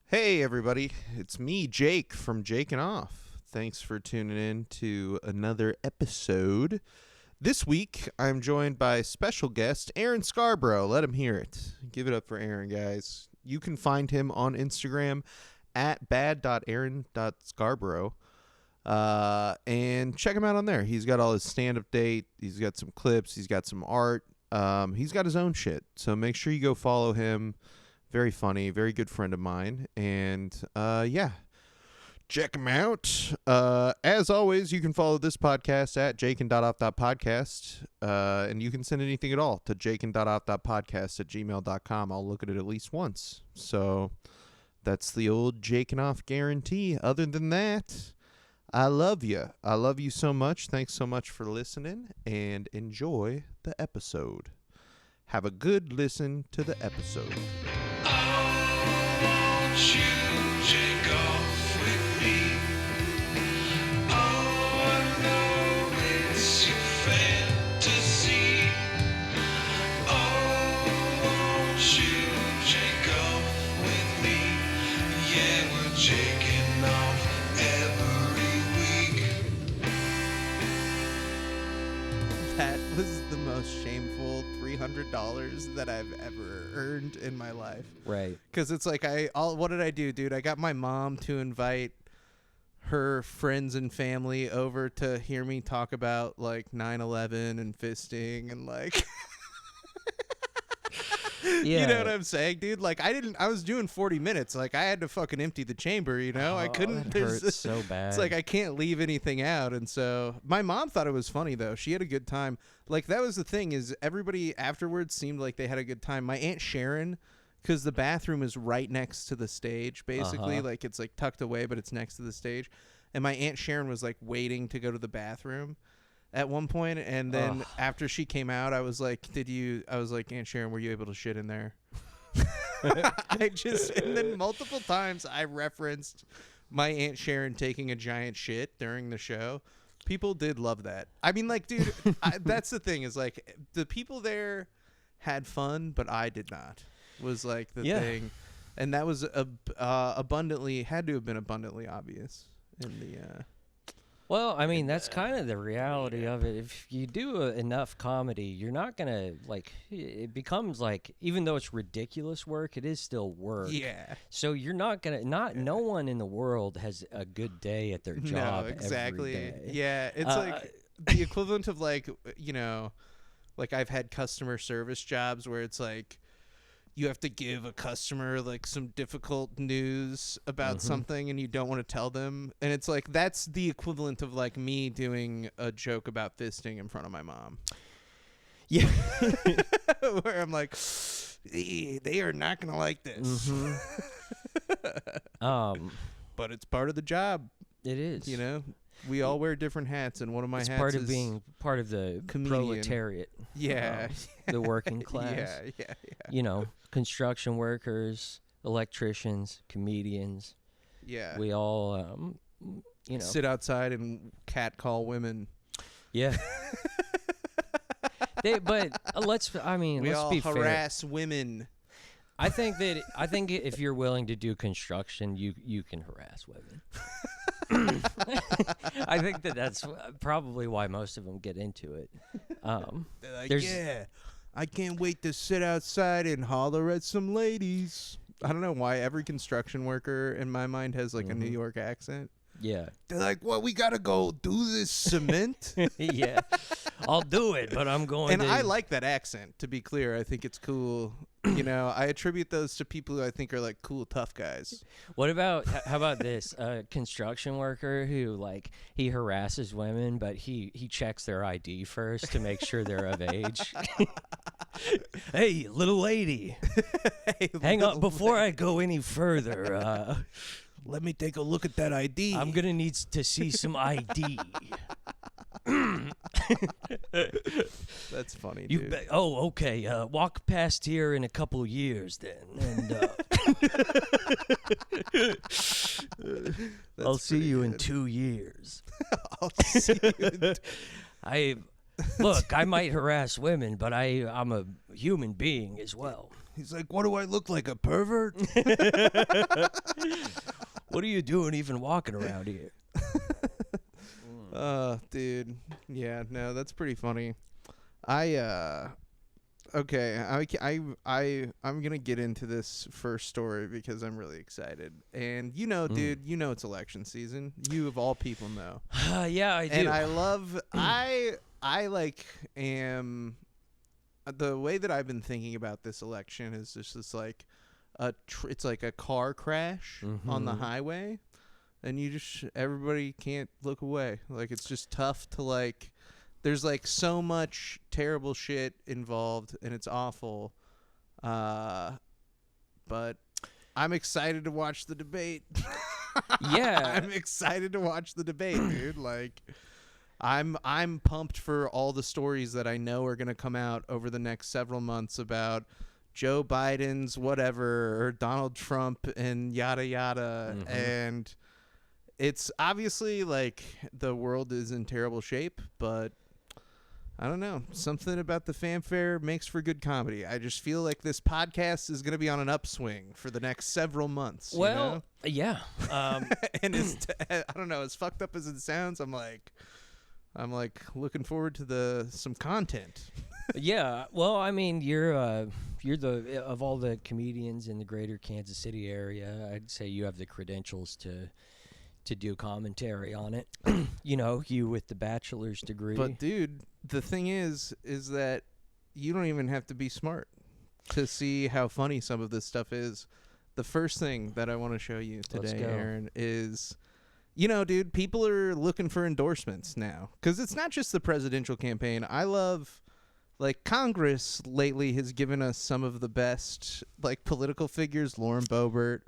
Hey everybody, it's me, Jake from Jakin.off. Thanks for tuning in to another episode. This week, I'm joined by special guest Aaron Scarbrough. Let him hear it. Give it up for Aaron, guys. You can find him on Instagram at bad.aaron.scarbrough. And check him out on there. He's got all his stand-up date. He's got some clips. He's got some art. He's got his own shit. So make sure you go follow him. Very funny, very good friend of mine. And check him out. As always, you can follow this podcast at Jakin.off.podcast. And you can send anything at all to Jakin.off.podcast@gmail.com. I'll look at it at least once. So that's the old Jakin.off guarantee. Other than that, I love you. I love you so much. Thanks so much for listening and enjoy the episode. Have a good listen to the episode. Won't you take off with me? Oh, I know it's your fantasy. Oh, won't you take off with me? Yeah, we're taking off every week. That was the most shameful $300 that I've ever earned in my life. Right. Because it's like, what did I do, dude? I got my mom to invite her friends and family over to hear me talk about, like, 9/11 and fisting and, like... Yeah. You know what I'm saying, dude? Like, I was doing 40 minutes. Like, I had to fucking empty the chamber, you know? I couldn't. That hurts so bad. It's like, I can't leave anything out. And so my mom thought it was funny, though. She had a good time. Like, that was the thing, is everybody afterwards seemed like they had a good time. My Aunt Sharon, because the bathroom is right next to the stage, basically. Like, it's, like, tucked away, but it's next to the stage. And my Aunt Sharon was, like, waiting to go to the bathroom at one point, and then after she came out, I was like, Aunt Sharon, were you able to shit in there? And then multiple times I referenced my Aunt Sharon taking a giant shit during the show. People did love that. I mean, like, dude, that's the thing, is like, the people there had fun, but I did not, was like the thing. And that was had to have been abundantly obvious in the Well, I mean, that's kind of the reality of it. If you do enough comedy, you're not going to, like, it becomes like, even though it's ridiculous work, it is still work. Yeah. So you're not going to, no one in the world has a good day at their job. No, exactly. Every day. Yeah. It's like the equivalent of, like, you know, like, I've had customer service jobs where it's like, you have to give a customer, like, some difficult news about something and you don't want to tell them. And it's like, that's the equivalent of, like, me doing a joke about fisting in front of my mom. Yeah. Where I'm like, they are not going to like this. But it's part of the job. It is. You know? We all wear different hats, and one of my hats part of is being part of the comedian. proletariat. Yeah. The working class. Yeah. You know, construction workers, electricians, comedians. Yeah. We all, you know. Sit outside and catcall women. Yeah. But let's We all be fair. harass women. I think if you're willing to do construction, you can harass women. I think that's probably why most of them get into it. They're like, yeah, I can't wait to sit outside and holler at some ladies. I don't know why every construction worker in my mind has, like, a New York accent. Yeah. They're like, well, we got to go do this cement. Yeah. I'll do it, but I'm going to... And I like that accent, to be clear. I think it's cool. You know, I attribute those to people who I think are, like, cool, tough guys. How about this? A construction worker who, like, he harasses women, but he checks their ID first to make sure they're of age. Hey, little lady. Hey, Hang up before I go any further. Let me take a look at that ID. I'm going to need to see some ID. That's funny, dude. Okay. Walk past here in a couple years then. And I'll see you in 2 years. I'll see you Look, I might harass women, but I'm a human being as well. He's like, what do I look like, a pervert? What are you doing even walking around here? Dude. Yeah, no, that's pretty funny. Okay, I'm gonna get into this first story because I'm really excited. And dude, it's election season. You of all people know. Yeah, I do. And I love I am the way that I've been thinking about this election is just this like it's like a car crash on the highway, and everybody can't look away. Like it's just tough to like. There's like so much terrible shit involved, and it's awful. But I'm excited to watch the debate. Yeah, I'm excited to watch the debate, dude. Like, I'm pumped for all the stories that I know are gonna come out over the next several months about Joe Biden's whatever or Donald Trump and yada yada, and it's obviously like the world is in terrible shape, but. I don't know. Something about the fanfare makes for good comedy. I just feel like this podcast is going to be on an upswing for the next several months. Well, yeah. And I don't know. As fucked up as it sounds, I'm like looking forward to some content. Yeah. Well, I mean, you're the of all the comedians in the greater Kansas City area, I'd say you have the credentials to do commentary on it. You with the bachelor's degree. But dude, the thing is that you don't even have to be smart to see how funny some of this stuff is. The first thing that I want to show you today, Aaron, is, dude, people are looking for endorsements now. Because it's not just the presidential campaign. I love... Like, Congress lately has given us some of the best, like, political figures. Lauren Boebert,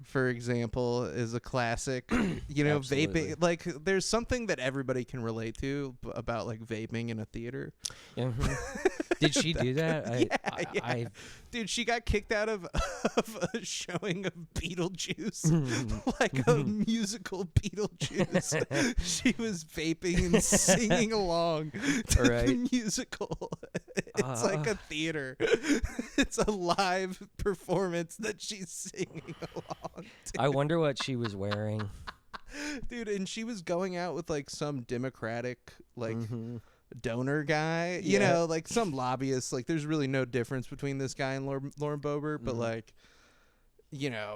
for example, is a classic. Vaping. Like, there's something that everybody can relate to about, like, vaping in a theater. Did she do that? Yeah. Dude, she got kicked out of a showing of Beetlejuice, like a musical Beetlejuice. She was vaping and singing along to the musical. It's like a theater. It's a live performance that she's singing along to. I wonder what she was wearing. Dude, and she was going out with like some Democratic like donor guy, like some lobbyist. Like there's really no difference between this guy and Lauren Boebert, but like,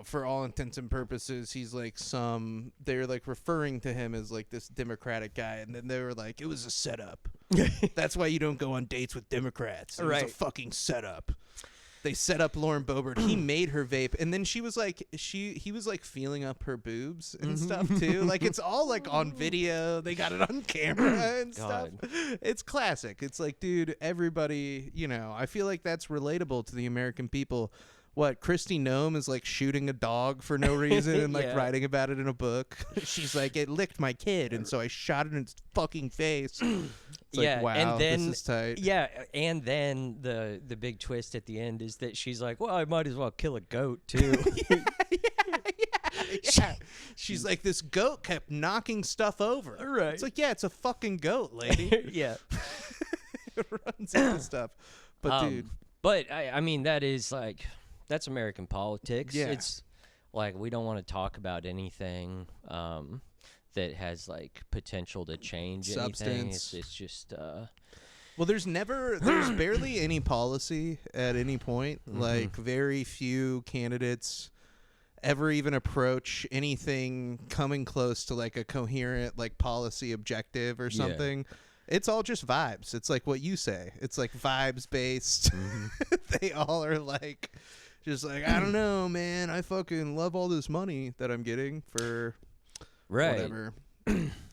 for all intents and purposes, he's like they're like referring to him as like this Democratic guy, and then they were like, it was a setup. That's why you don't go on dates with Democrats. It was a fucking setup. They set up Lauren Boebert. He made her vape, and then he was like feeling up her boobs and stuff too. Like it's all like on video. They got it on camera and stuff. It's classic. It's like, dude, everybody, I feel like that's relatable to the American people. What, Kristi Noem is like shooting a dog for no reason and like writing about it in a book. She's like, it licked my kid, and so I shot it in its fucking face. It's like, wow, and then, this is tight. Yeah, and then the big twist at the end is that she's like, well, I might as well kill a goat too. Yeah. She's like, this goat kept knocking stuff over. Right. It's like, yeah, it's a fucking goat, lady. Yeah. It runs into stuff. But dude. But I mean, that's American politics. Yeah. It's like we don't want to talk about anything that has like potential to change anything. It's just well, there's barely any policy at any point. Like very few candidates ever even approach anything coming close to like a coherent like policy objective or something. Yeah. It's all just vibes. It's like what you say. It's like vibes based. They all are like just like, I don't know, man. I fucking love all this money that I'm getting for whatever.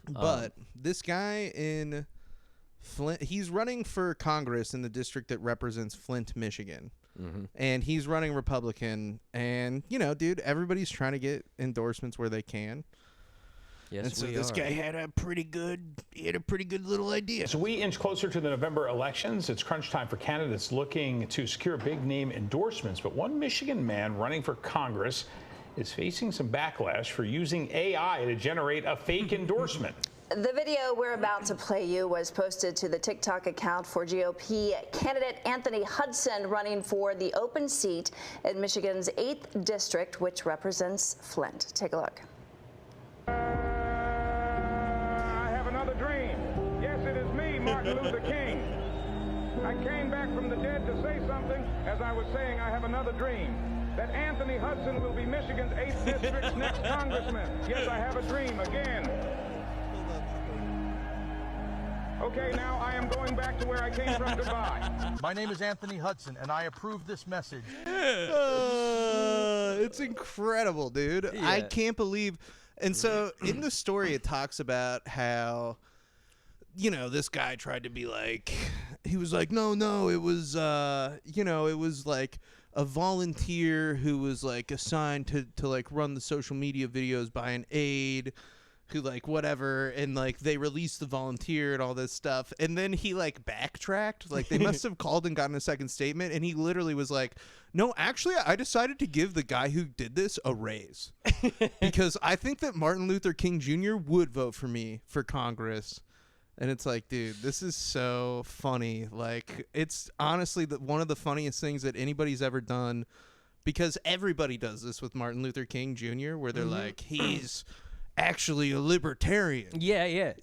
But this guy in Flint, he's running for Congress in the district that represents Flint, Michigan. And he's running Republican. And, dude, everybody's trying to get endorsements where they can. Yes, and so this guy had a pretty good little idea. As we inch closer to the November elections, it's crunch time for candidates looking to secure big name endorsements. But one Michigan man running for Congress is facing some backlash for using AI to generate a fake endorsement. The video we're about to play you was posted to the TikTok account for GOP candidate Anthony Hudson running for the open seat in Michigan's 8th district, which represents Flint. Take a look. I have another dream. Yes, it is me, Martin Luther King. I came back from the dead to say something. As I was saying, I have another dream. That Anthony Hudson will be Michigan's 8th district's next congressman. Yes, I have a dream again. Okay, now I am going back to where I came from. Goodbye. My name is Anthony Hudson, and I approve this message. It's incredible, dude. I can't believe. And so in the story, it talks about how, this guy tried to be like, he was like, no, it was, it was like a volunteer who was like assigned to like run the social media videos by an aide who like whatever, and like they released the volunteer and all this stuff, and then he like backtracked, like they must have called and gotten a second statement, and he literally was like, no, actually I decided to give the guy who did this a raise because I think that Martin Luther King Jr. would vote for me for Congress. And it's like, dude, this is so funny. Like, it's honestly one of the funniest things that anybody's ever done, because everybody does this with Martin Luther King Jr., where they're like, he's actually a libertarian. Yeah.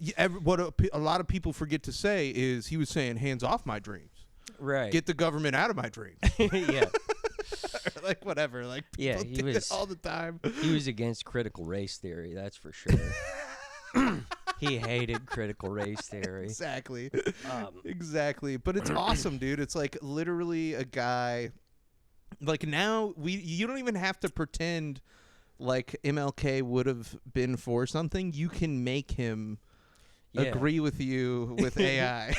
What a lot of people forget to say is he was saying, hands off my dreams. Right. Get the government out of my dreams. Yeah. Like, whatever. Like, Yeah, people he did was it all the time. He was against critical race theory, that's for sure. He hated critical race theory. Exactly. Exactly. But it's awesome, dude. It's like literally a guy. Like now you don't even have to pretend like MLK would have been for something. You can make him agree with you with AI.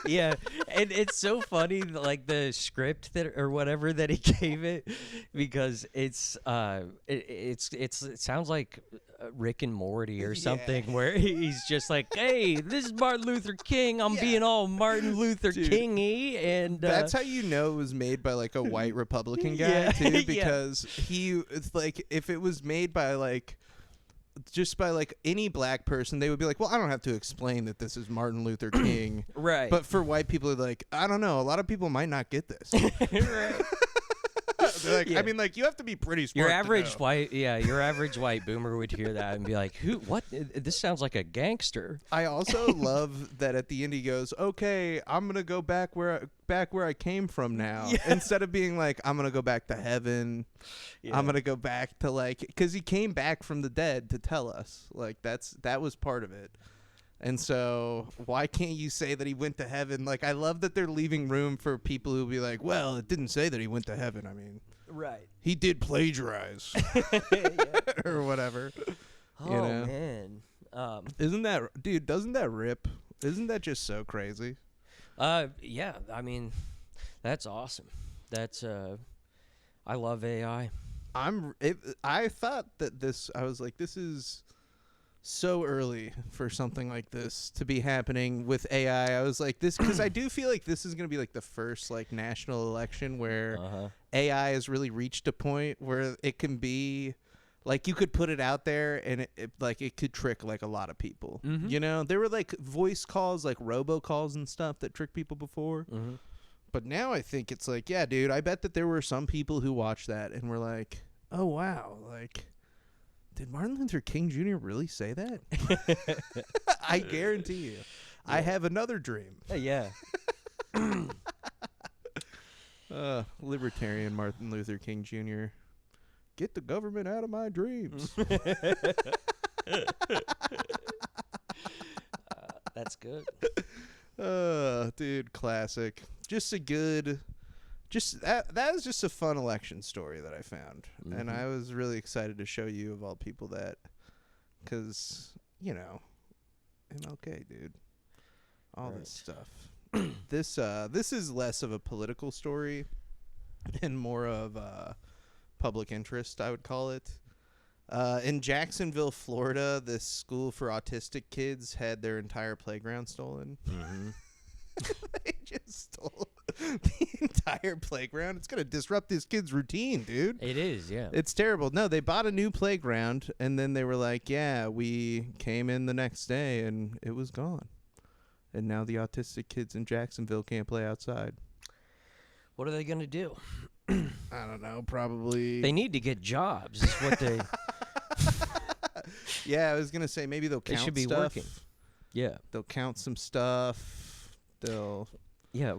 Yeah, and it's so funny, like the script that or whatever that he gave it, because it sounds like Rick and Morty or something, where he's just like, "Hey, this is Martin Luther King. I'm being all Martin Luther King-y," and that's how you know it was made by like a white Republican guy too, because it's like if it was made by like. Just by like any black person, they would be like, well, I don't have to explain that this is Martin Luther King. Right. But for white people, they're like, I don't know. A lot of people might not get this. Right. They're like, I mean, like, you have to be pretty smart. Your average white boomer would hear that and be like, "Who? What? This sounds like a gangster." I also love that at the end he goes, "Okay, I'm gonna go back where I came from now." Yeah. Instead of being like, "I'm gonna go back to heaven," I'm gonna go back to like, because he came back from the dead to tell us, like that was part of it. And so why can't you say that he went to heaven? Like, I love that they're leaving room for people who be like, well, it didn't say that he went to heaven. I mean, right. He did plagiarize or whatever. Oh, man. Isn't that, dude, doesn't that rip? Isn't that just so crazy? Yeah, I mean, that's awesome. That's, I love AI. I thought that I was like, this is so early for something like this to be happening with AI. I was like, this, because I do feel like this is going to be like the first like national election where AI has really reached a point where it can be like, you could put it out there and it could trick like a lot of people. You know, there were like voice calls, like robocalls and stuff that trick people before. But now I think it's like, yeah, dude, I bet that there were some people who watched that and were like, oh, wow, like, did Martin Luther King Jr. really say that? I guarantee you. Yeah. I have another dream. Yeah. Libertarian Martin Luther King Jr. Get the government out of my dreams. That's good. Dude, classic. Just a good... that was just a fun election story that I found, and I was really excited to show you of all people that, because MLK, dude, all this stuff. This is less of a political story and more of public interest, I would call it. In Jacksonville, Florida, this school for autistic kids had their entire playground stolen. They just stole The entire playground. It's gonna disrupt this kid's routine, dude. It is, yeah. It's terrible. No, they bought a new playground, and then they were like, yeah, we came in the next day, and it was gone. And now the autistic kids in Jacksonville can't play outside. What are they going to do? I don't know, probably. They need to get jobs, is what they... Yeah, I was going to say maybe they'll count They should be stuff. working. Yeah. They'll count some stuff. They'll... Yeah.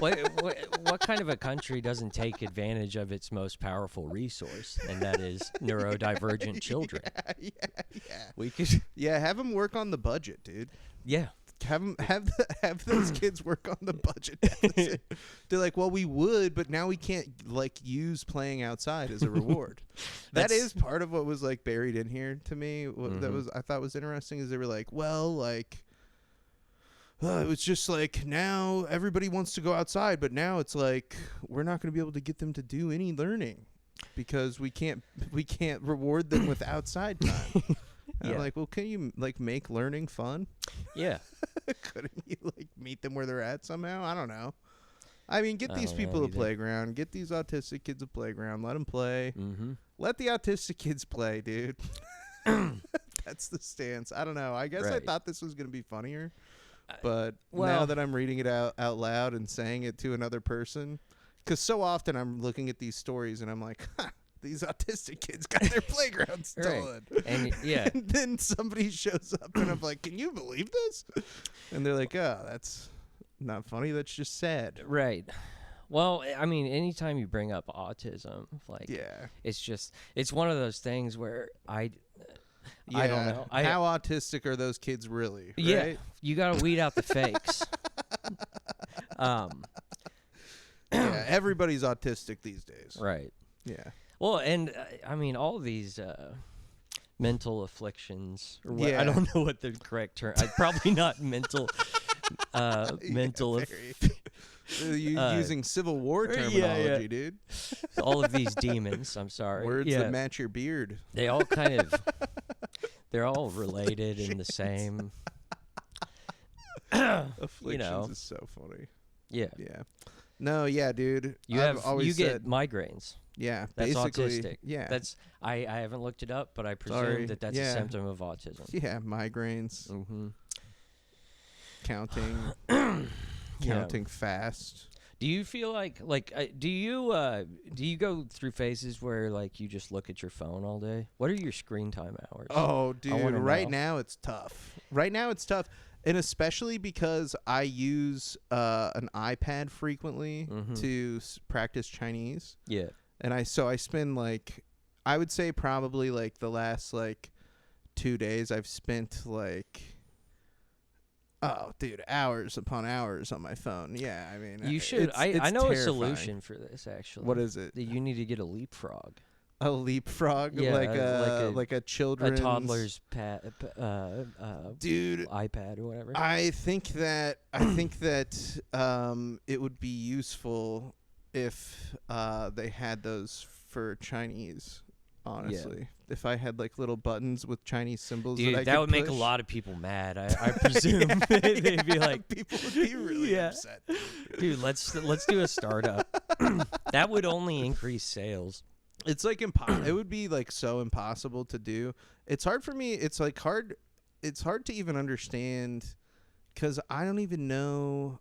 What kind of a country doesn't take advantage of its most powerful resource, and that is neurodivergent children? Yeah. We could... Yeah, have them work on the budget, dude. Yeah. Have those kids work on the budget deficit. They're like, well, we would, but now we can't like use playing outside as a reward. That is part of what was like buried in here to me. That was I thought was interesting is they were like, well, like it was just like now everybody wants to go outside, but now it's like we're not going to be able to get them to do any learning because we can't reward them with outside time. And I'm like, well, can you like make learning fun? Yeah. Couldn't you like meet them where they're at somehow? I don't know. I mean, get these don't people know a either. playground. Get these autistic kids a playground. Let them play. Mm-hmm. Let the autistic kids play, dude. That's the stance. I don't know. I guess I Right. thought this was going to be funnier. But now well- that I'm reading it out loud and saying it to another person, because so often I'm looking at these stories and I'm like, these autistic kids got their playground stolen. And yeah. And then somebody shows up and I'm like, can you believe this? And they're like, oh, that's not funny. That's just sad. Right. Well, I mean, anytime you bring up autism, like, Yeah. it's one of those things where I don't know. How autistic are those kids really? Yeah, Right? you got to weed out the fakes. Yeah, everybody's autistic these days. Right. Yeah. Well, and I mean, all of these mental afflictions. Or what, Yeah. I don't know what the correct term. Probably not mental. Mental. Using Civil War yeah, terminology, yeah. dude. All of these demons. I'm sorry. Words yeah. that match your beard. They all kind of. They're all related and the same. Afflictions is so funny. Yeah. Yeah. No, yeah, dude. You I've have always you said, get migraines. yeah, That's basically, autistic. Yeah. That's I haven't looked it up, but I presume Sorry. that that's Yeah. a symptom of autism. yeah, migraines, Mm-hmm. counting fast. Do you feel like do you go through phases where like you just look at your phone all day? What are your screen time hours? Oh, dude, wanna right know. now it's tough. Right now it's tough. And especially because I use an iPad frequently to practice Chinese. Yeah. And I spend like, I would say probably like the last like 2 days I've spent like, oh, dude, hours upon hours on my phone. Yeah, I mean, You should. it's I know a terrifying. solution for this actually. What is it? That you need to get a leapfrog. A leapfrog, Yeah, like a children's A toddler's dude iPad or whatever. I think that it would be useful if they had those for Chinese. Honestly, if I had like little buttons with Chinese symbols, Dude, that I that could would make a push. lot of people mad. I presume they'd be like, people would be really upset. dude, let's do a startup. That would only increase sales. It's like it would be like so impossible to do. It's hard for me. It's like hard. It's hard to even understand because I don't even know.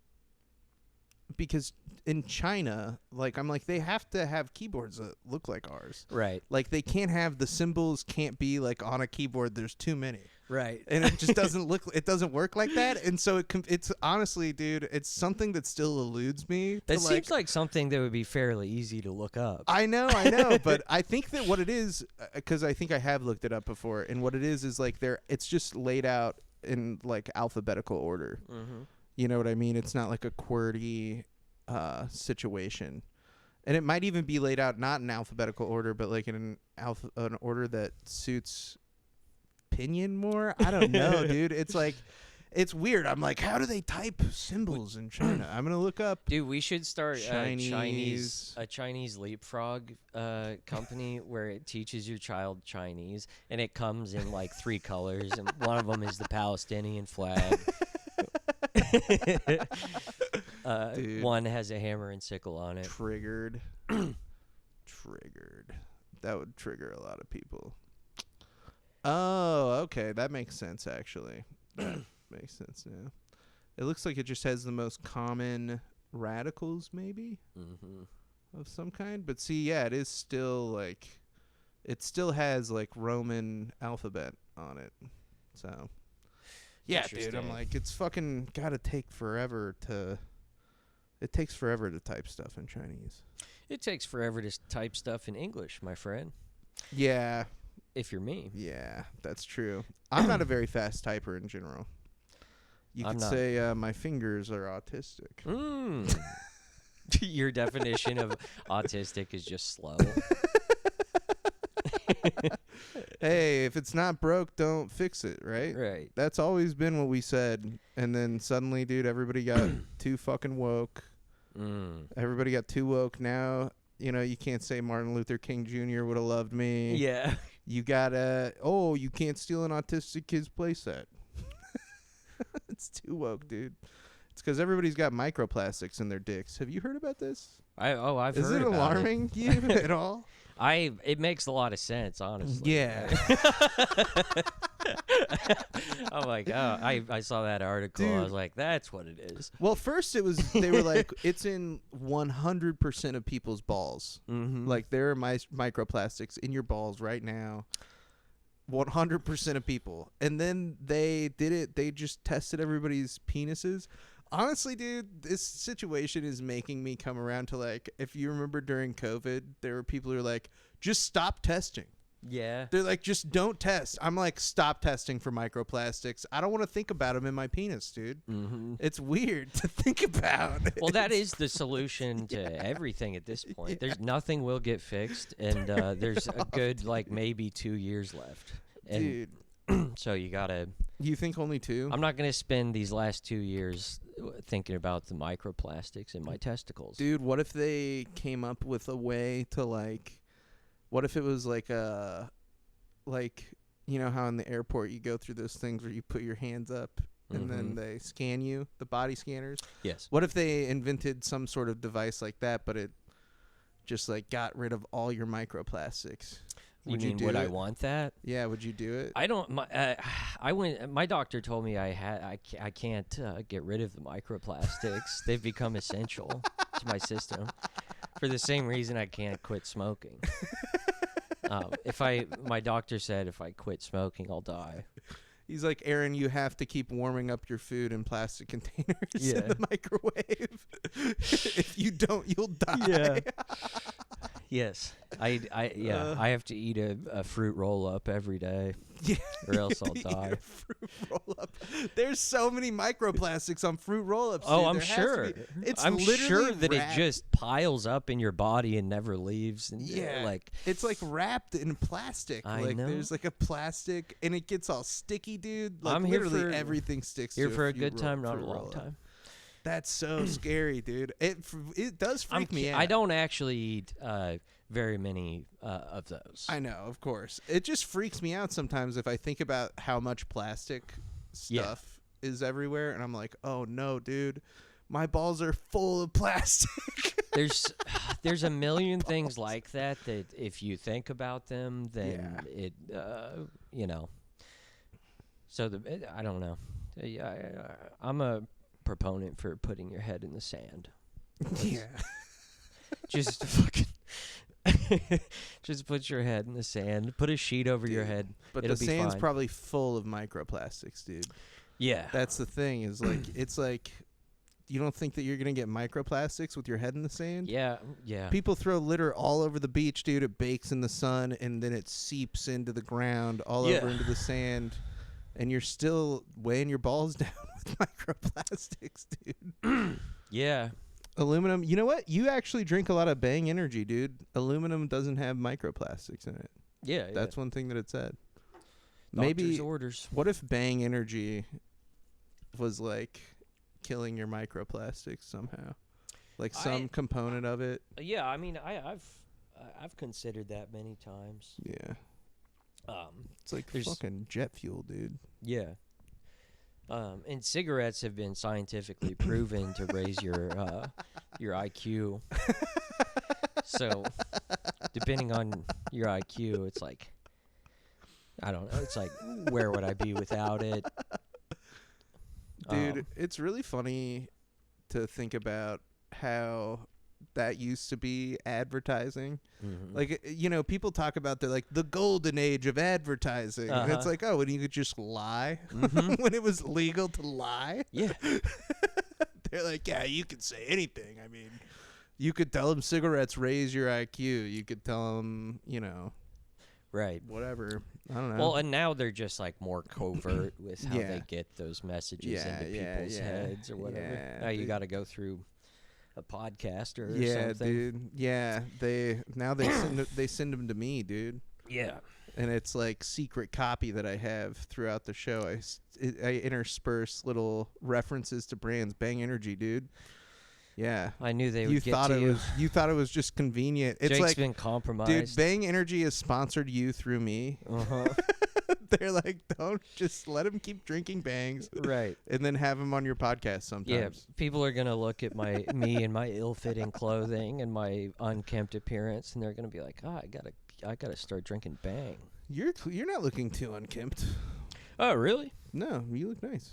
Because in China, like I'm like they have to have keyboards that look like ours. Right. Like they can't have the symbols can't be like on a keyboard. There's too many. Right. And it just doesn't look. It doesn't work like that. And so it's honestly, dude, it's something that still eludes me. That to, seems like something that would be fairly easy to look up. I know, but I think that what it is, because I think I have looked it up before, and what it is like it's just laid out in like alphabetical order. Mm-hmm. You know what I mean? It's not like a QWERTY situation, and it might even be laid out not in alphabetical order, but like in an order that suits Pinyin more. I don't know, dude. It's like. It's weird. I'm like, how do they type symbols in China? I'm gonna look up. Dude, we should start Chinese. a Chinese leapfrog company where it teaches your child Chinese, and it comes in like 3 colors, and one of them is the Palestinian flag. Dude. One has a hammer and sickle on it. Triggered. Triggered. That would trigger a lot of people. Oh, okay. That makes sense, actually. That makes sense now. It looks like it just has the most common radicals, maybe, of some kind. But see, yeah, it is still, like, it still has, like, Roman alphabet on it. So, yeah, dude, I'm like, it's fucking gotta take forever to... It takes forever to type stuff in Chinese. It takes forever to type stuff in English, my friend. Yeah. If you're me. Yeah, that's true. I'm not a very fast typer in general. You could say my fingers are autistic. Your definition of autistic is just slow. Hey, if it's not broke, don't fix it, right? Right. That's always been what we said. And then suddenly, dude, everybody got too fucking woke. Everybody got too woke. Now, you know, you can't say Martin Luther King Jr. would have loved me. Yeah. You gotta, you can't steal an autistic kid's playset. It's too woke, dude. It's because everybody's got microplastics in their dicks. Have you heard about this? I've heard about it. Is it alarming you at all? It makes a lot of sense, honestly. Yeah. I'm like, I saw that article. Dude. I was like, that's what it is. Well, first they were like, it's in 100% of people's balls. Like, there are microplastics in your balls right now. 100% of people. And then they did it. They just tested everybody's penises. Honestly, dude, this situation is making me come around to, like, if you remember during COVID, there were people who were like, just stop testing. Yeah. They're like, just don't test. I'm like, stop testing for microplastics. I don't want to think about them in my penis, dude. It's weird to think about. Well, that is the solution to everything at this point. There's nothing will get fixed, and there's a good, like, maybe 2 years left. And Dude. So you gotta. You think only 2? I'm not gonna spend these last 2 years thinking about the microplastics in my testicles. Dude, what if they came up with a way to, like, what if it was like you know how in the airport you go through those things where you put your hands up and then they scan you, the body scanners? Yes. What if they invented some sort of device like that, but it just, like, got rid of all your microplastics? Would you do would it? I want that? Yeah, would you do it? I don't. My doctor told me I can't get rid of the microplastics. They've become essential to my system. For the same reason I can't quit smoking. My doctor said if I quit smoking, I'll die. He's like, Aaron, you have to keep warming up your food in plastic containers in Yeah. the microwave. If you don't, you'll die. Yeah. Yes. I have to eat a fruit roll up every day. Yeah. Or else I'll Eat die. a fruit roll-up. There's so many microplastics on fruit roll-ups. Oh, dude. I'm There has sure. to be. It's I'm literally sure that wrapped. it just piles up in your body and never leaves. And Yeah, like it's like wrapped in plastic. I like know. there's like a plastic, and it gets all sticky, dude. Like I'm here literally for- everything sticks. here to for a few good time, not a fruit long roll-up. time. That's so scary, dude. It does freak me out. I don't actually eat very many of those. I know, of course. It just freaks me out sometimes if I think about how much plastic stuff is everywhere, and I'm like, oh no, dude, my balls are full of plastic. There's a million things like that if you think about them, then it you know. So I don't know. I'm a proponent for putting your head in the sand. Yeah. Just fucking just put your head in the sand. Put a sheet over your head. But It'll the be sand's fine. probably full of microplastics, dude. Yeah. That's the thing, is like, it's like, you don't think that you're going to get microplastics with your head in the sand? Yeah. People throw litter all over the beach, dude. It bakes in the sun, and then it seeps into the ground all over into the sand. And you're still weighing your balls down with microplastics, dude. Yeah. Aluminum. You know what? You actually drink a lot of Bang Energy, dude. Aluminum doesn't have microplastics in it. Yeah. That's one thing that it said. Doctor's Maybe. orders. What if Bang Energy was like killing your microplastics somehow? Like some component of it? Yeah, I mean, I've considered that many times. Yeah. It's like there's- fucking jet fuel, dude. Yeah. And cigarettes have been scientifically proven to raise your IQ. So, depending on your IQ, it's like, I don't know. It's like, where would I be without it? Dude, it's really funny to think about how that used to be advertising. Mm-hmm. Like, you know, people talk about the golden age of advertising. And it's like, oh, when you could just lie, when it was legal to lie. Yeah. They're like, yeah, you can say anything. I mean, you could tell them cigarettes raise your IQ. You could tell them, you know, right, whatever. I don't know. Well, and now they're just like more covert with how Yeah. they get those messages into Yeah, people's heads or whatever. yeah, Now you dude. got to go through a podcaster or Yeah, something. dude. Yeah, they send them to me, dude. Yeah. And it's like secret copy that I have throughout the show. I intersperse little references to brands. Bang Energy, dude. Yeah. I knew they You would get thought to it you. was you thought it was just convenient. It's Jake's like, been compromised. dude, Bang Energy has sponsored you through me. Uh-huh. They're like, don't just let him keep drinking bangs, Right. and then have him on your podcast sometimes. Yeah, people are gonna look at me and my ill-fitting clothing and my unkempt appearance, and they're gonna be like, "Oh, I gotta start drinking Bang." You're not looking too unkempt. Oh, really? No, you look nice.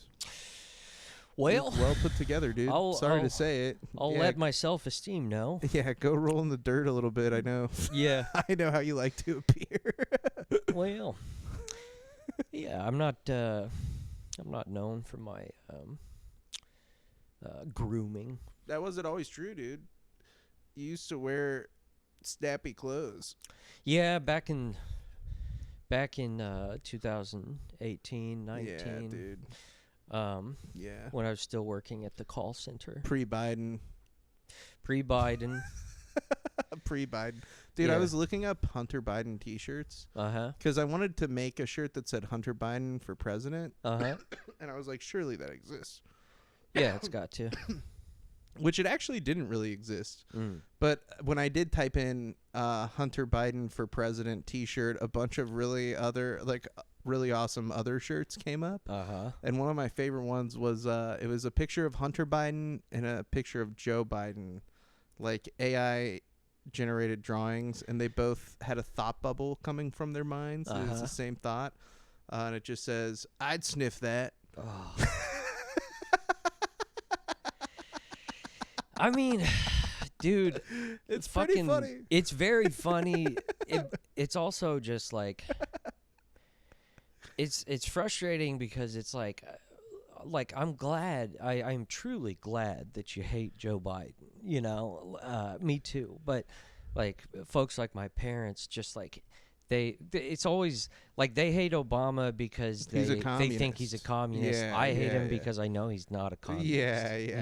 Well, Well put together, dude. Sorry I'll- to say it. I'll Yeah, let my self-esteem know. Yeah, go roll in the dirt a little bit. I know. Yeah. I know how you like to appear. Well, yeah, I'm not known for my grooming. That wasn't always true, dude. You used to wear snappy clothes. Yeah, back in 2018, 19. Yeah, dude. Yeah. When I was still working at the call center. Pre-Biden. Pre-Biden. Pre-Biden. Dude, I Yeah. was looking up Hunter Biden t-shirts Uh-huh. because I wanted to make a shirt that said Hunter Biden for president. Uh-huh. And I was like, surely that exists. Yeah, it's got to. Which it actually didn't really exist. Mm. But when I did type in Hunter Biden for president t-shirt, a bunch of really awesome other shirts came up. Uh-huh. And one of my favorite ones was it was a picture of Hunter Biden and a picture of Joe Biden, like AI generated drawings, and they both had a thought bubble coming from their minds. It was Uh-huh. the same thought. And it just says, I'd sniff that. Oh. I mean, dude, It's fucking pretty funny. It's very funny. It's also just like it's frustrating because it's like I'm glad I'm truly glad that you hate Joe Biden. You know, me too. But like folks like my parents, just like it's always like they hate Obama because He's a they think he's a communist. Yeah, I hate yeah, him yeah. because I know he's not a communist. Yeah. you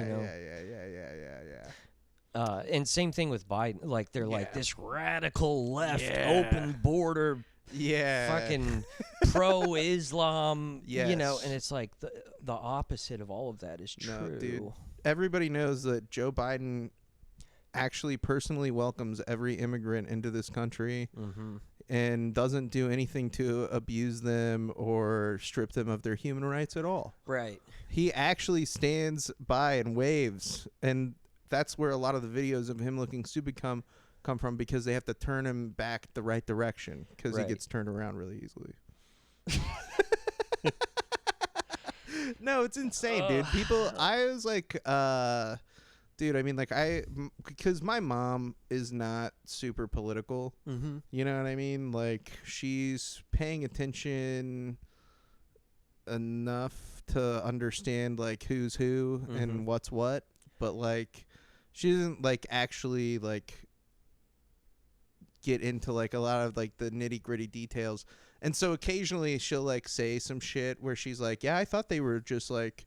know? And same thing with Biden. Like they're like this radical left, open border, Yeah. fucking pro-Islam. You know, Yes. and it's like the opposite of all of that is true. No, dude. Everybody knows that Joe Biden actually personally welcomes every immigrant into this country Mm-hmm. and doesn't do anything to abuse them or strip them of their human rights at all. Right. He actually stands by and waves, and that's where a lot of the videos of him looking stupid come from, because they have to turn him back the right direction because Right. he gets turned around really easily. No, it's insane, dude. People, I was like, dude, I mean, like, because my mom is not super political. Mm-hmm. You know what I mean? Like, she's paying attention enough to understand, like, who's who and what's what. But, like, she doesn't, like, actually, like, get into, like, a lot of, like, the nitty-gritty details. And so occasionally she'll, like, say some shit where she's like, yeah, I thought they were just, like,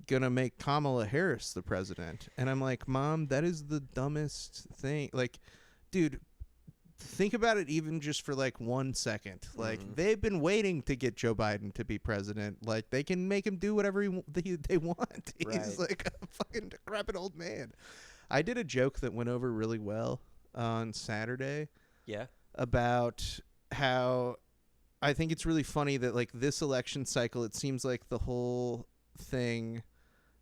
gonna make Kamala Harris the president. And I'm like, Mom, that is the dumbest thing. Like, dude, think about it even just for like 1 second. Like, they've been waiting to get Joe Biden to be president. Like, they can make him do whatever they want. He's Right. like a fucking decrepit old man. I did a joke that went over really well on Saturday Yeah. about how I think it's really funny that, like, this election cycle, it seems like the whole thing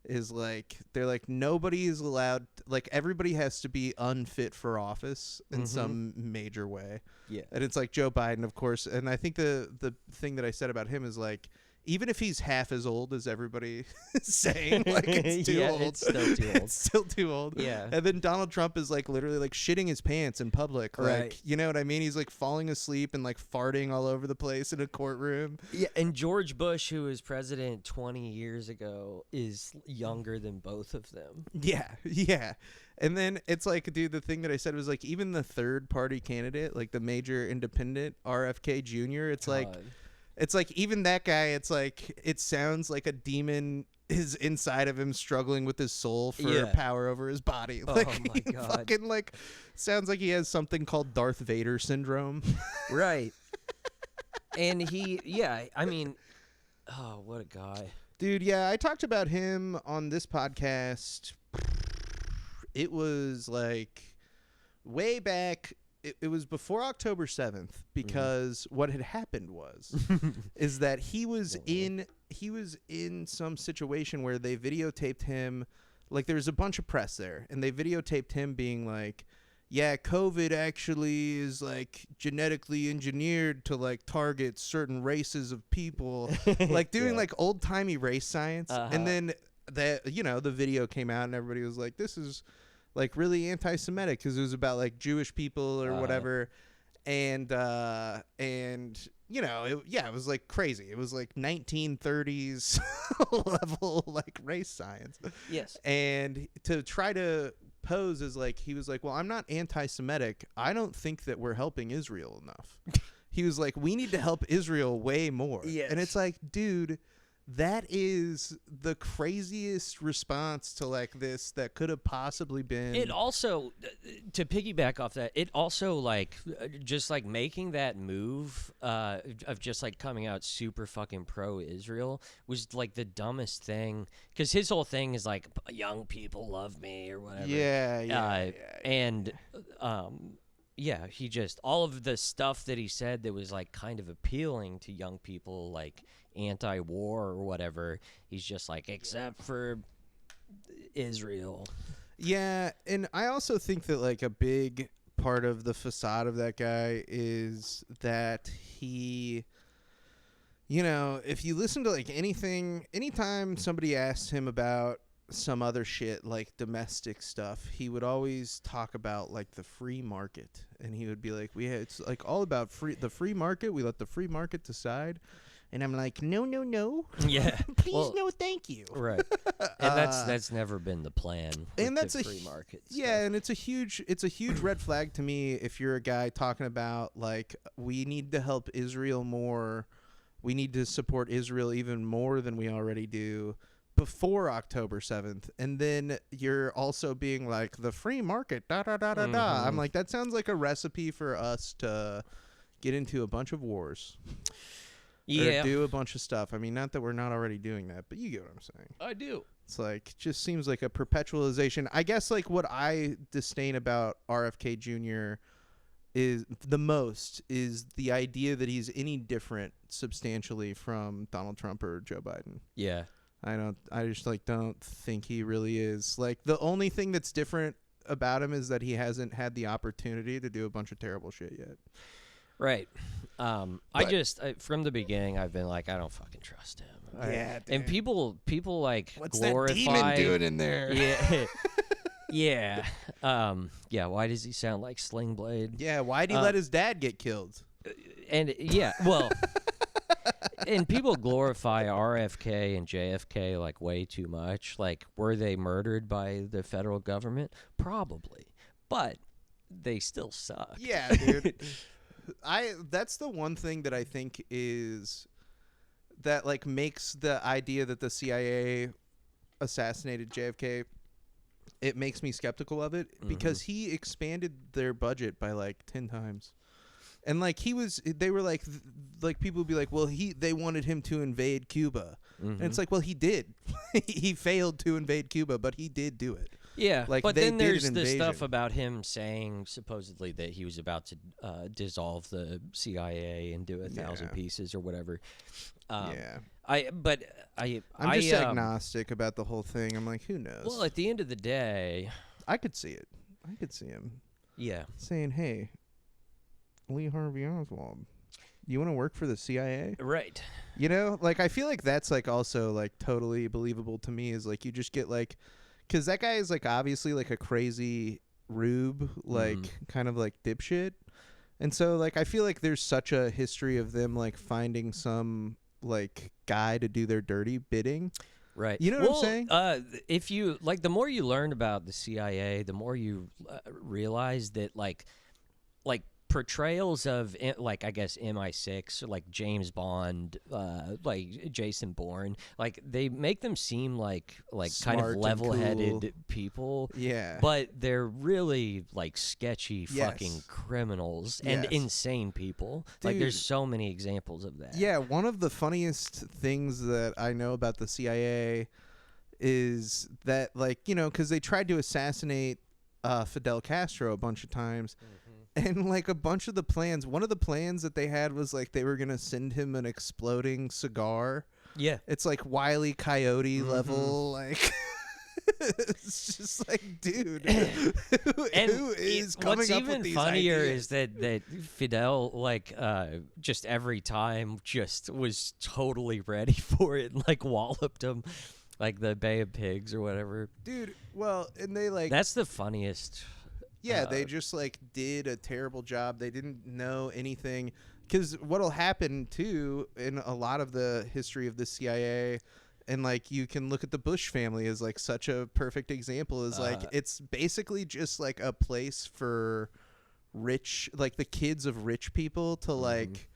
is like they're like nobody is allowed, like everybody has to be unfit for office in some major way. Yeah. And it's like Joe Biden, of course, and I think the thing that I said about him is like even if he's half as old as everybody is saying, like it's too old. It's still too old. It's still too old. Yeah. And then Donald Trump is like literally like shitting his pants in public. Like, Right. you know what I mean? He's like falling asleep and like farting all over the place in a courtroom. Yeah, and George Bush, who was president 20 years ago, is younger than both of them. Yeah. Yeah. And then it's like, dude, the thing that I said was like even the third party candidate, like the major independent RFK Jr., it's like God. it's like even that guy, it's like it sounds like a demon is inside of him struggling with his soul for power over his body. Like, Oh my he God. fucking like sounds like he has something called Darth Vader syndrome. Right. And I mean, oh, what a guy. Dude, yeah, I talked about him on this podcast. It was like way back. It was before October 7th because what had happened is that he was in some situation where they videotaped him. Like there was a bunch of press there and they videotaped him being like, yeah, COVID actually is like genetically engineered to like target certain races of people, like doing like old timey race science. And then the video came out and everybody was like, this is like really anti-Semitic because it was about like Jewish people or whatever. And you know, it was like crazy. It was like 1930s level like race science. Yes. And to try to pose as like, he was like, well, I'm not anti-Semitic. I don't think that we're helping Israel enough. He was like, we need to help Israel way more. Yes. And it's like, dude, that is the craziest response to like this that could have possibly been. It also, to piggyback off that, it also like just like making that move of just like coming out super fucking pro-Israel was like the dumbest thing because his whole thing is like young people love me or whatever. And yeah, he just all of the stuff that he said that was like kind of appealing to young people, like anti-war or whatever. He's just like, except for Israel. Yeah, and I also think that like a big part of the facade of that guy is that he, you know, if you listen to like anytime somebody asked him about some other shit like domestic stuff, he would always talk about like the free market, and he would be like, it's like all about the free market. We let the free market decide. And I'm like, no. Yeah. Please, no, thank you. Right. And that's never been the plan. And that's the a free market. Yeah, and it's a huge red flag to me if you're a guy talking about like we need to help Israel more. We need to support Israel even more than we already do before October 7th. And then you're also being like the free market, da. I'm like, that sounds like a recipe for us to get into a bunch of wars. Yeah. Or do a bunch of stuff. I mean, not that we're not already doing that, but you get what I'm saying. I do. It's like, just seems like a perpetualization. I guess like what I disdain about RFK Jr. is the idea that he's any different substantially from Donald Trump or Joe Biden. Yeah. I just like don't think he really is. Like the only thing that's different about him is that he hasn't had the opportunity to do a bunch of terrible shit yet. Right. From the beginning, I've been like, I don't fucking trust him. Yeah, dude. And people like What's glorify. that demon doing in there? Yeah. Yeah. Why does he sound like Sling Blade? Yeah. Why'd he let his dad get killed? And yeah, well, and people glorify RFK and JFK like way too much. Like, were they murdered by the federal government? Probably, but they still suck. Yeah, dude. That's the one thing that I think is that like makes the idea that the CIA assassinated JFK, it makes me skeptical of it because he expanded their budget by like 10 times. And like they were like people would be like, well, they wanted him to invade Cuba. And it's like, well, he did. He failed to invade Cuba, but he did do it. Yeah, Like, but they then did there's an the stuff invasion. about him saying supposedly that he was about to dissolve the CIA into 1,000 Yeah. pieces or whatever. Yeah. I'm just agnostic about the whole thing. I'm like, who knows? Well, at the end of the day, I could see it. I could see him yeah. saying, hey, Lee Harvey Oswald, you want to work for the CIA? Right. You know, like, I feel like that's, like, also, like, totally believable to me, is, like, you just get, like, because that guy is, like, obviously, like, a crazy rube, like, kind of, like, dipshit. And so, like, I feel like there's such a history of them, like, finding some, like, guy to do their dirty bidding. Right. You know what I'm saying? If you like, the more you learn about the CIA, the more you realize that like portrayals of like, I guess, MI6, like James Bond, like Jason Bourne, like they make them seem like Smart kind of and level-headed cool. people. Yeah. But they're really like sketchy Yes. fucking criminals and Yes. insane people. Like Dude. there's so many examples of that. Yeah, one of the funniest things that I know about the CIA is that, like, you know, because they tried to assassinate Fidel Castro a bunch of times. And, like, a bunch of the plans, one of the plans that they had was, like, they were going to send him an exploding cigar. Yeah. It's, like, Wile E. Coyote level, like... It's just like, dude, who is coming what's up even with these funnier ideas? is that Fidel, like, just every time just was totally ready for it and, like, walloped him, like the Bay of Pigs or whatever. Dude, well, and they, like... That's the funniest. Yeah, they just, like, did a terrible job. They didn't know anything. Because what'll happen, too, in a lot of the history of the CIA, and, like, you can look at the Bush family as, like, such a perfect example, is, like, it's basically just, like, a place for rich, like, the kids of rich people to, like,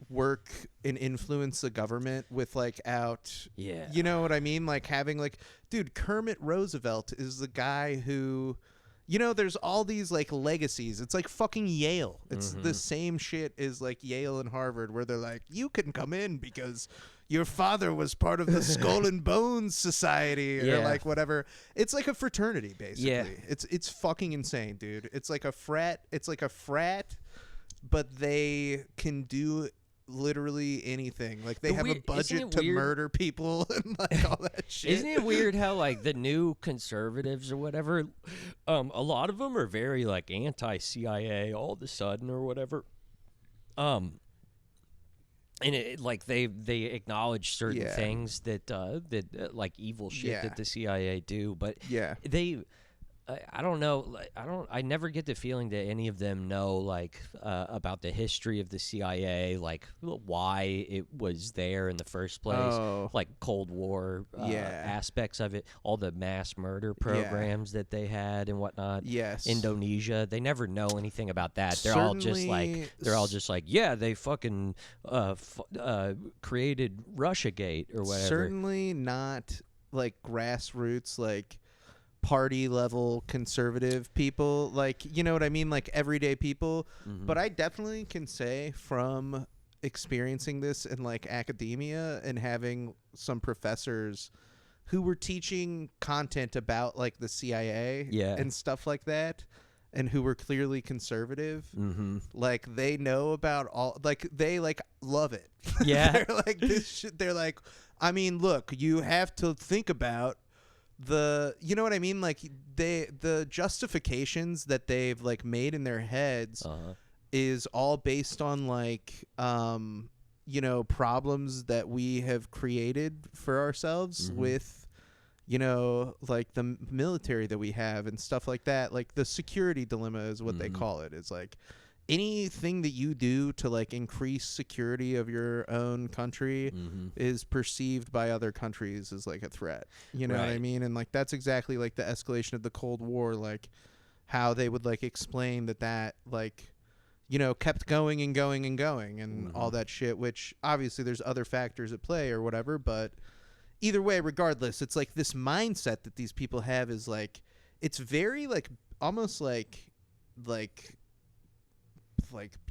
work and influence the government with, like, Yeah. you know what I mean? Like, having, like, dude, Kermit Roosevelt is the guy who... You know, there's all these, like, legacies. It's like fucking Yale. It's the same shit as, like, Yale and Harvard, where they're like, you can come in because your father was part of the Skull and Bones Society, or, Yeah. like, whatever. It's like a fraternity, basically. Yeah. It's fucking insane, dude. It's like a frat. It's like a frat, but they can do literally anything. Like, they The have a weird- isn't budget it to weird- murder people and, like, all that shit. Isn't it weird how, like, the new conservatives or whatever, a lot of them are very, like, anti-CIA all of a sudden or whatever. And it, like, they acknowledge certain Yeah. things that like evil shit Yeah. that the CIA do, but Yeah. I don't know. Like, I never get the feeling that any of them know, like, about the history of the CIA, like why it was there in the first place, Oh. like Cold War Yeah. aspects of it, all the mass murder programs that they had and whatnot. Yes. Indonesia. They never know anything about that. They're all just like, yeah, they fucking created Russiagate or whatever. Certainly not, like, grassroots, like, party level conservative people, like, you know what I mean, like, everyday people. But I definitely can say, from experiencing this in, like, academia and having some professors who were teaching content about, like, the CIA and stuff like that, and who were clearly conservative, like, they know about all, like, they, like, love it. Yeah. They're like, this shit, they're like, I mean, look, you have to think about you know what I mean? Like, the justifications that they've, like, made in their heads is all based on, like, you know, problems that we have created for ourselves with, you know, like, the military that we have and stuff like that. Like, the security dilemma is what they call it. It's like, anything that you do to, like, increase security of your own country is perceived by other countries as, like, a threat. You know what I Right. mean? And, like, that's exactly, like, the escalation of the Cold War, like, how they would, like, explain that, like, you know, kept going and going and going and all that shit, which obviously there's other factors at play or whatever, but either way, regardless, it's like this mindset that these people have is, like, it's very, like, almost like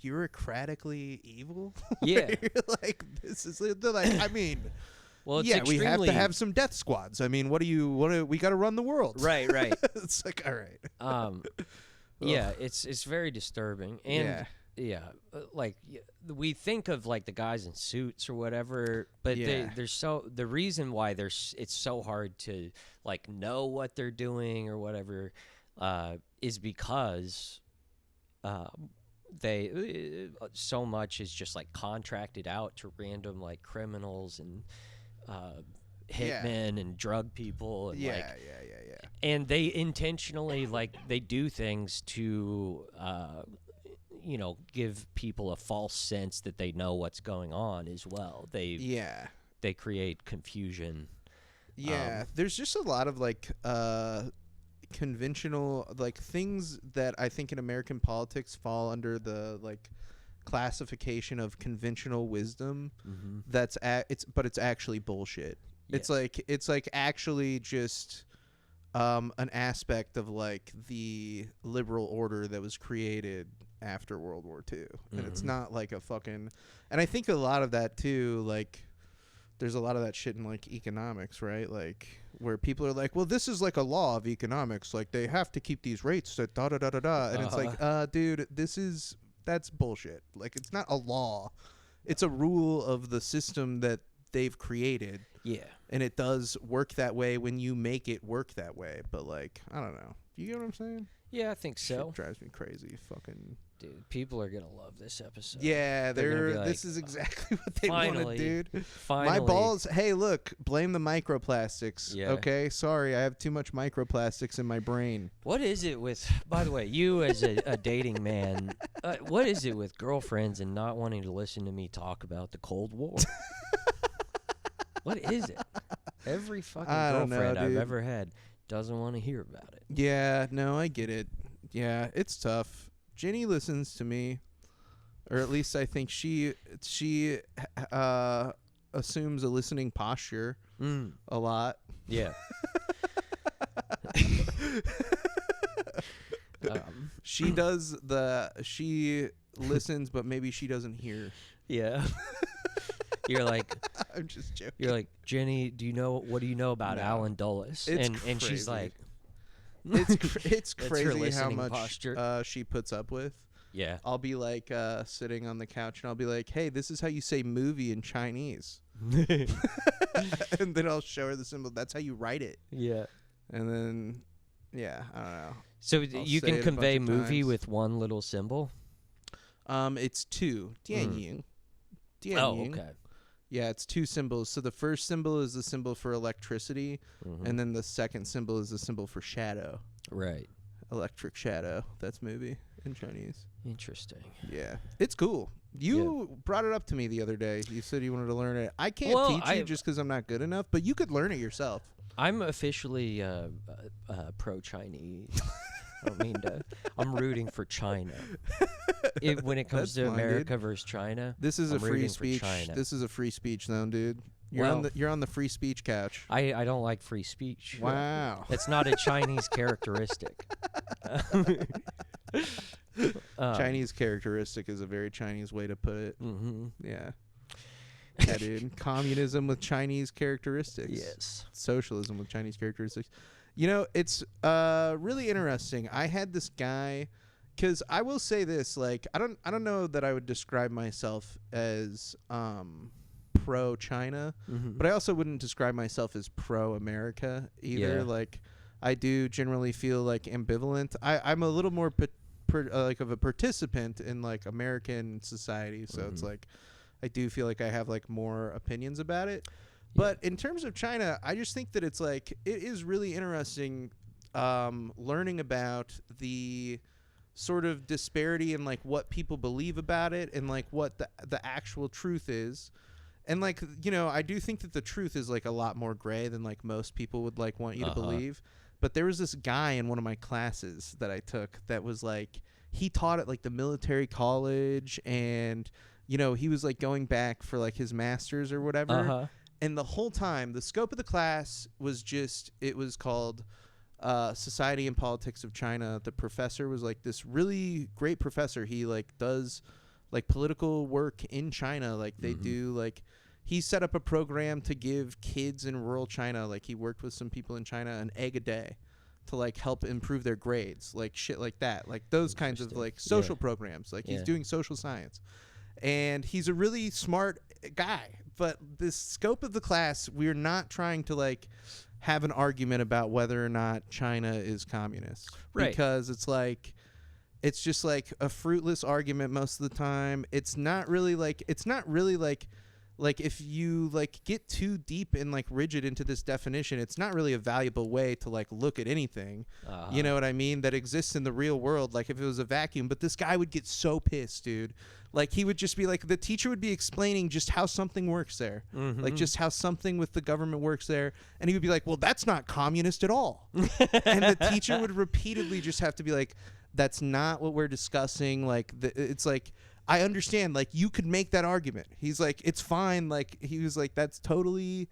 bureaucratically evil. Yeah. Like, this is, they're like, I mean, Well, it's yeah, we have to extremely- have some death squads. I mean, we got to run the world. Right. It's like, all right. Yeah, it's very disturbing, and like we think of like the guys in suits or whatever, but the reason why it's so hard to like know what they're doing or whatever is because they so much is just like contracted out to random like criminals and hitmen and drug people and and they intentionally like they do things to give people a false sense that they know what's going on as well. They create confusion. There's just a lot of like conventional like things that I think in American politics fall under the like classification of conventional wisdom. But it's actually bullshit. It's like actually just an aspect of like the liberal order that was created after World War II. And it's not like a fucking, and I think a lot of that too, like there's a lot of that shit in like economics, right? Like where people are like, well, this is like a law of economics, like they have to keep these rates at da da da da da, and it's like, dude, that's bullshit. Like it's not a law, it's a rule of the system that they've created. And it does work that way when you make it work that way. But like, I don't know. You get what I'm saying? Yeah, I think so. Shit drives me crazy. Fucking dude, people are gonna love this episode. Yeah, they're like, this is exactly what they wanted, dude. Finally. My balls. Hey, look, blame the microplastics. Yeah. Okay, sorry, I have too much microplastics in my brain. What is it with? By the way, you as a dating man, what is it with girlfriends and not wanting to listen to me talk about the Cold War? What is it? Every fucking girlfriend I've ever had doesn't want to hear about it. Yeah, no, I get it. Yeah, it's tough. Jenny listens to me, or at least I think she assumes a listening posture a lot. Yeah. She listens, but maybe she doesn't hear. Yeah. You're like, I'm just joking. You're like, Jenny, what do you know about Alan Dulles? And she's like, it's crazy how much posture. She puts up with. Yeah. I'll be like sitting on the couch and I'll be like, hey, this is how you say movie in Chinese. And then I'll show her the symbol. That's how you write it. Yeah. And then, yeah, I don't know. So you can convey movie with one little symbol? It's two. Dianying. Oh, okay. Yeah, it's two symbols. So the first symbol is the symbol for electricity, and then the second symbol is the symbol for shadow. Right. Electric shadow. That's movie in Chinese. Interesting. Yeah. It's cool. You brought it up to me the other day. You said you wanted to learn it. I can't teach you just because I'm not good enough, but you could learn it yourself. I'm officially pro-Chinese. I don't mean to. I'm rooting for China. When it comes to America versus China, this is a free speech. This is a free speech zone, dude. You're on the free speech couch. I don't like free speech. Wow. It's not a Chinese characteristic. Chinese characteristic is a very Chinese way to put it. Yeah. Yeah, dude. Communism with Chinese characteristics. Yes. Socialism with Chinese characteristics. You know, it's really interesting. I had this guy, because I will say this, like, I don't know that I would describe myself as pro-China, but I also wouldn't describe myself as pro-America either. Yeah. Like, I do generally feel like ambivalent. I'm a little more like of a participant in like American society, so it's like I do feel like I have like more opinions about it. But in terms of China, I just think that it's like it is really interesting learning about the sort of disparity in like what people believe about it and like what the actual truth is. And like, you know, I do think that the truth is like a lot more gray than like most people would like want you to believe. But there was this guy in one of my classes that I took that was like, he taught at like the military college, and you know, he was like going back for like his master's or whatever. And the whole time, the scope of the class was just, it was called Society and Politics of China. The professor was like this really great professor. He like does like political work in China. Like they do like, he set up a program to give kids in rural China, like he worked with some people in China, an egg a day to like help improve their grades, like shit like that, like those kinds of like social programs. Like he's doing social science, and he's a really smart guy. But the scope of the class, we're not trying to like have an argument about whether or not China is communist, because it's like, it's just like a fruitless argument most of the time. It's not really like if you like get too deep and like rigid into this definition, it's not really a valuable way to like look at anything. You know what I mean? That exists in the real world. Like if it was a vacuum, but this guy would get so pissed, dude. Like he would just be like, the teacher would be explaining just how something works there, like just how something with the government works there, and he would be like, well, that's not communist at all. And the teacher would repeatedly just have to be like, that's not what we're discussing. Like it's like, I understand, like you could make that argument. He's like, it's fine. Like he was like, that's totally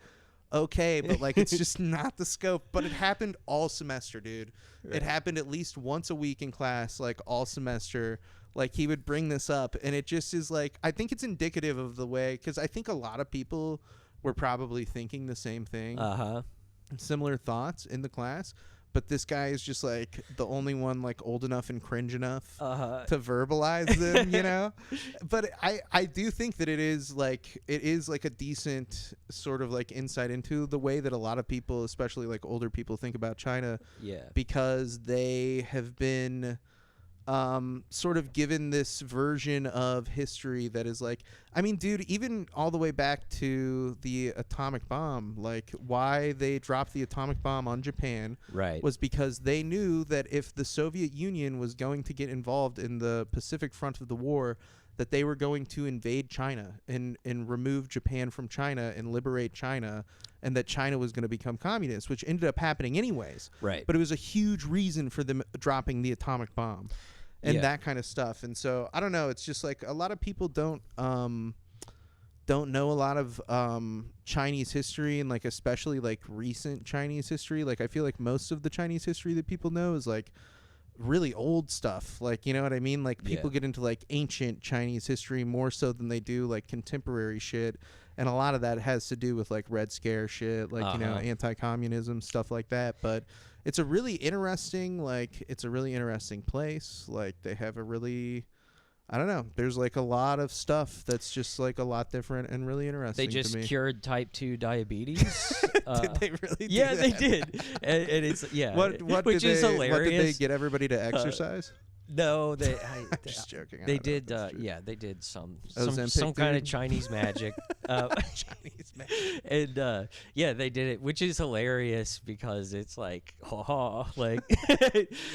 okay, but like it's just not the scope. But it happened all semester, dude. It happened at least once a week in class, like all semester. Like he would bring this up, and it just is like, I think it's indicative of the way, because I think a lot of people were probably thinking the same thing, similar thoughts in the class. But this guy is just like the only one like old enough and cringe enough to verbalize them, you know. But I do think that it is like a decent sort of like insight into the way that a lot of people, especially like older people, think about China. Yeah. Because they have been sort of given this version of history that is like, I mean, dude, even all the way back to the atomic bomb, like why they dropped the atomic bomb on Japan was because they knew that if the Soviet Union was going to get involved in the Pacific front of the war, that they were going to invade China and remove Japan from China and liberate China, and that China was going to become communist, which ended up happening anyways. Right. But it was a huge reason for them dropping the atomic bomb. And that kind of stuff. And so I don't know, it's just like a lot of people don't know a lot of Chinese history, and like especially like recent Chinese history. Like I feel like most of the Chinese history that people know is like really old stuff. Like, you know what I mean? Like people get into like ancient Chinese history more so than they do like contemporary shit. And a lot of that has to do with like Red Scare shit, like, you know, anti-communism, stuff like that. But it's a really interesting, like, it's a really interesting place. Like they have a really, I don't know, there's like a lot of stuff that's just like a lot different and really interesting. They just to me. Cured type 2 diabetes. Did they really do yeah, that? they did. And it's, which is hilarious. What did they get everybody to exercise? No, they. I'm just joking. They did. They did some Ozempic, kind of Chinese magic. Chinese magic. And they did it, which is hilarious because it's like, like,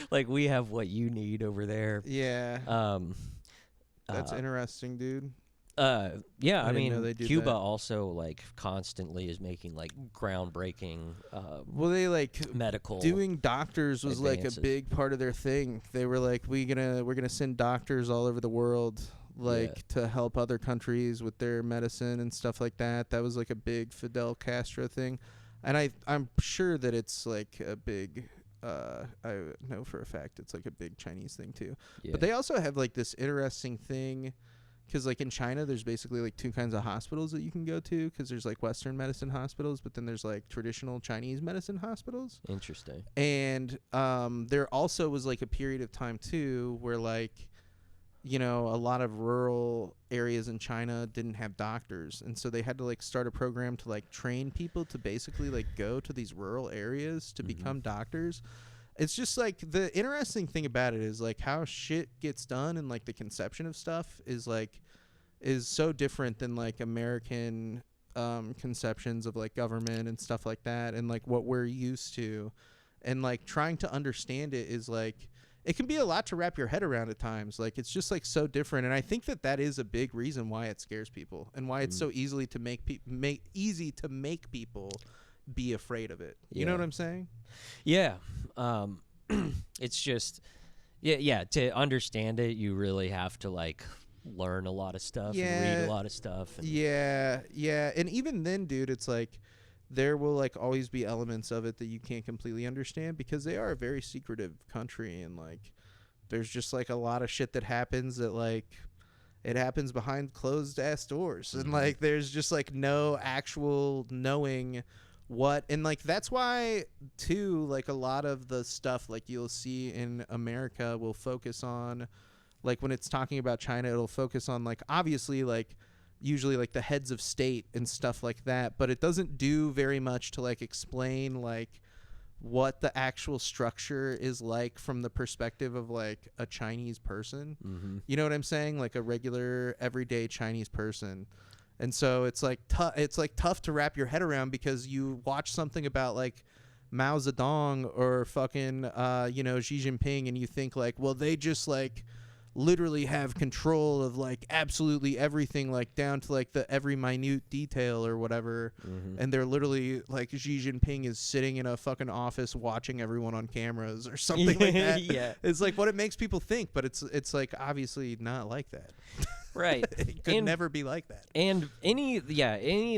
like we have what you need over there. Yeah. That's interesting, dude. I mean, Cuba also like constantly is making like groundbreaking well, they like medical doing doctors was advances. like a big part of their thing. They were like, we're gonna send doctors all over the world, like to help other countries with their medicine and stuff like that. That was like a big Fidel Castro thing, and I'm sure that it's like a big I know for a fact it's like a big Chinese thing too. But they also have like this interesting thing. Because, like, in China, there's basically, like, two kinds of hospitals that you can go to. Because there's, like, Western medicine hospitals, but then there's, like, traditional Chinese medicine hospitals. Interesting. And there also was, like, a period of time, too, where, like, you know, a lot of rural areas in China didn't have doctors. And so they had to, like, start a program to, like, train people to basically, like, go to these rural areas to become doctors. It's just like the interesting thing about it is like how shit gets done and like the conception of stuff is so different than like American conceptions of like government and stuff like that, and like what we're used to, and like trying to understand it is like it can be a lot to wrap your head around at times. Like it's just like so different, and I think that is a big reason why it scares people and why it's so easily to make people be afraid of it. You know what I'm saying? Yeah. It's just, to understand it, you really have to like learn a lot of stuff and read a lot of stuff. And And even then, dude, it's like there will like always be elements of it that you can't completely understand because they are a very secretive country, and like there's just like a lot of shit that happens that like it happens behind closed ass doors, and like there's just like no actual knowing what, and like that's why too, like a lot of the stuff like you'll see in America will focus on, like when it's talking about China, it'll focus on like obviously like usually like the heads of state and stuff like that, but it doesn't do very much to like explain like what the actual structure is like from the perspective of like a Chinese person. You know what I'm saying? Like a regular everyday Chinese person. And so it's like tough to wrap your head around, because you watch something about like Mao Zedong or fucking you know, Xi Jinping, and you think like, well, they just like literally have control of like absolutely everything, like down to like the every minute detail or whatever. And they're literally like Xi Jinping is sitting in a fucking office watching everyone on cameras or something like that. Yeah. It's like what it makes people think, but it's like obviously not like that. Right. It could never be like that. And any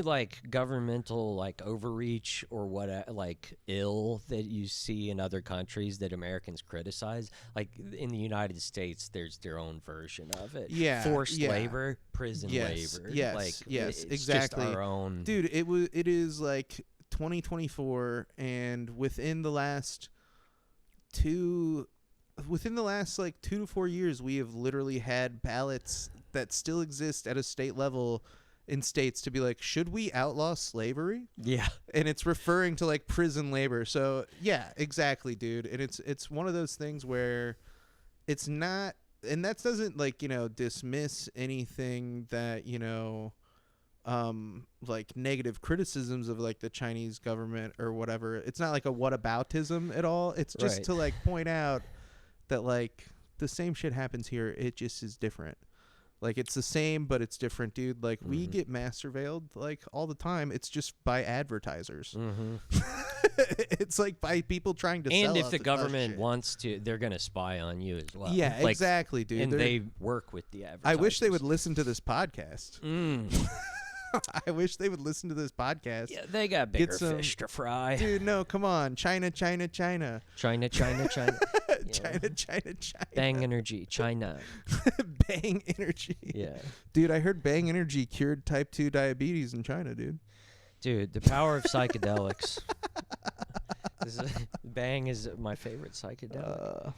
like governmental like overreach or what like ill that you see in other countries that Americans criticize, like in the United States, there's their own version of it. Yeah, forced yeah. labor, prison labor. Yes, like, yes, it's exactly. Just our own. Dude, it is like 2024, and within the last like 2 to 4 years, we have literally had ballots that still exist at a state level in states to be like, should we outlaw slavery? Yeah. And it's referring to like prison labor. So yeah, exactly, dude. And it's one of those things where it's not, and that doesn't like, you know, dismiss anything that, you know, like negative criticisms of like the Chinese government or whatever. It's not like a whataboutism at all. It's just to like point out that like the same shit happens here. It just is different. Like it's the same, but it's different, dude. Like we get mass surveilled like all the time. It's just by advertisers. It's like by people trying to sell and if us the government shit. wants to, they're gonna spy on you as well. Yeah, like, exactly, dude. And they work with the advertisers. I wish they would listen to this podcast. I wish they would listen to this podcast. Yeah, they got bigger fish to fry. Dude, no, come on. China, China, China. China, China, China. China, China, China. Bang Energy, China. Bang Energy. Yeah. Dude, I heard Bang Energy cured type 2 diabetes in China, dude. Dude, the power of psychedelics. Bang is my favorite psychedelic.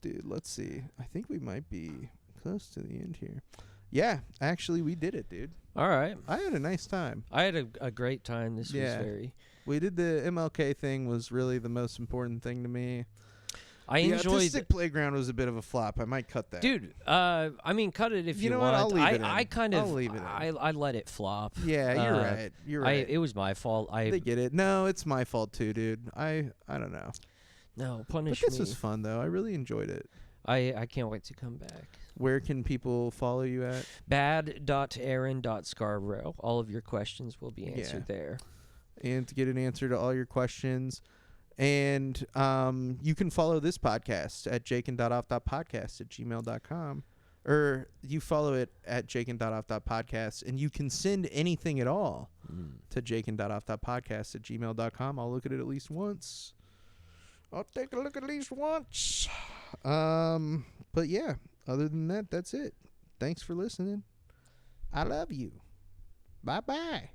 Dude, let's see. I think we might be close to the end here. Yeah, actually, we did it, dude. All right. I had a nice time. I had a great time. This was very... We did the MLK thing was really the most important thing to me. I enjoyed... The Autistic Playground was a bit of a flop. I might cut that. Dude, I mean, cut it if you know want. what? I'll leave it in. I kind of... I'll leave it in. I let it flop. Yeah, you're right. You're right. It was my fault. They get it. No, it's my fault too, dude. I don't know. No, punish But this me. was fun, though. I really enjoyed it. I can't wait to come back. Where can people follow you at? bad.aaron.scarbrough. All of your questions will be answered there. And to get an answer to all your questions. And you can follow this podcast at Jakin.off.podcast at gmail.com. Or you follow it at Jakin.off.podcast. And you can send anything at all to Jakin.off.podcast at gmail.com. I'll look at it at least once. I'll take a look at least once. But yeah, other than that, that's it. Thanks for listening. I love you. Bye-bye.